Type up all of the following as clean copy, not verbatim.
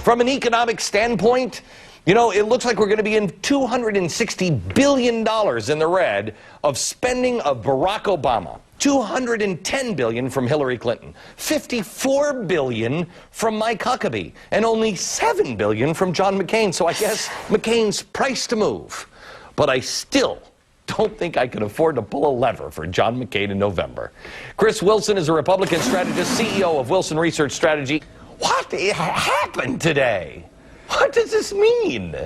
From an economic standpoint, you know, it looks like we're going to be in $260 billion in the red of spending of Barack Obama. $210 billion from Hillary Clinton, $54 billion from Mike Huckabee, and only $7 billion from John McCain. So I guess McCain's priced to move. But I still don't think I can afford to pull a lever for John McCain in November. Chris Wilson is a Republican strategist, CEO of Wilson Research Strategy. What happened today? What does this mean?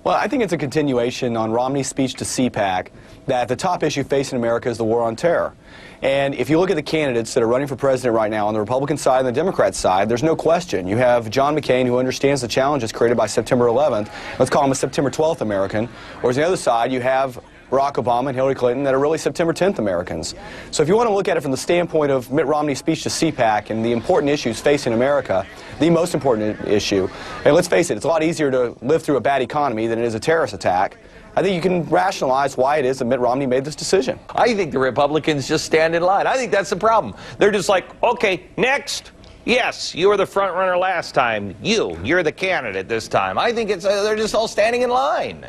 Well, I think it's a continuation on Romney's speech to CPAC that the top issue facing America is the war on terror. And if you look at the candidates that are running for president right now on the Republican side and the Democrat side, there's no question. You have John McCain, who understands the challenges created by September 11th. Let's call him a September 12th American. Whereas on the other side, you have Barack Obama and Hillary Clinton that are really September 10th Americans. So if you want to look at it from the standpoint of Mitt Romney's speech to CPAC and the important issues facing America, the most important issue, and let's face it, it's a lot easier to live through a bad economy than it is a terrorist attack. I think you can rationalize why it is that Mitt Romney made this decision. I think the Republicans just stand in line. I think that's the problem. They're just like, okay, next. Yes, you were the front runner last time. You're the candidate this time. I think it's they're just all standing in line.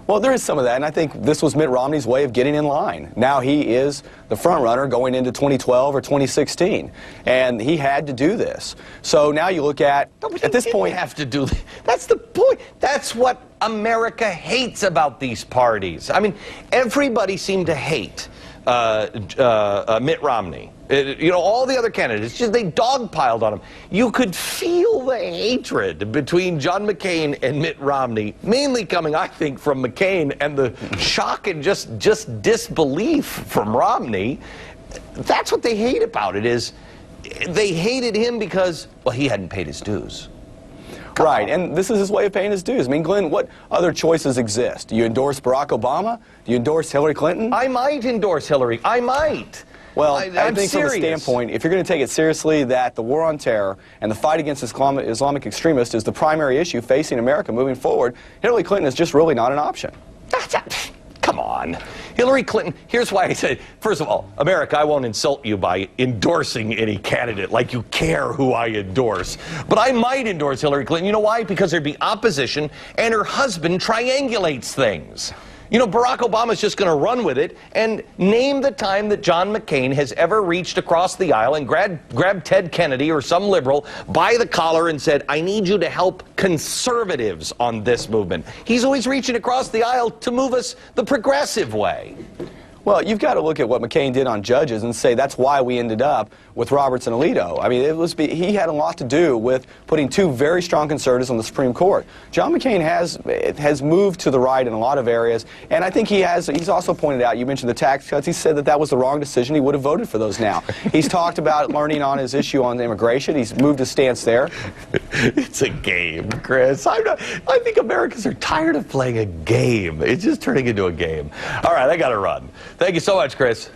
Well, there is some of that, and I think this was Mitt Romney's way of getting in line. Now he is the front runner going into 2012 or 2016, and he had to do this. So now you look at this point, have to do. That's the point. That's what America hates about these parties. I mean, everybody seemed to hate Mitt Romney. You know, all the other candidates, just they dogpiled on him. You could feel the hatred between John McCain and Mitt Romney, mainly coming, I think, from McCain, and the shock and just disbelief from Romney. That's what they hate about it, is they hated him because, well, he hadn't paid his dues. Right, and this is his way of paying his dues. I mean, Glenn, what other choices exist? Do you endorse Barack Obama? Do you endorse Hillary Clinton? I might endorse Hillary. I might. Well, I think from a standpoint, if you're going to take it seriously that the war on terror and the fight against Islamic extremists is the primary issue facing America moving forward, Hillary Clinton is just really not an option. Come on. Hillary Clinton, here's why I say, first of all, America, I won't insult you by endorsing any candidate like you care who I endorse. But I might endorse Hillary Clinton. You know why? Because there'd be opposition, and her husband triangulates things. You know, Barack Obama's just going to run with it and name the time that John McCain has ever reached across the aisle and grabbed Ted Kennedy or some liberal by the collar and said, I need you to help conservatives on this movement. He's always reaching across the aisle to move us the progressive way. Well, you've got to look at what McCain did on judges and say that's why we ended up with Roberts and Alito. I mean, he had a lot to do with putting two very strong conservatives on the Supreme Court. John McCain has moved to the right in a lot of areas, and I think he's also pointed out, you mentioned the tax cuts, he said that was the wrong decision. He would have voted for those now. He's talked about learning on his issue on immigration. He's moved his stance there. It's a game, Chris. I think Americans are tired of playing a game. It's just turning into a game. All right, I got to run. Thank you so much, Chris.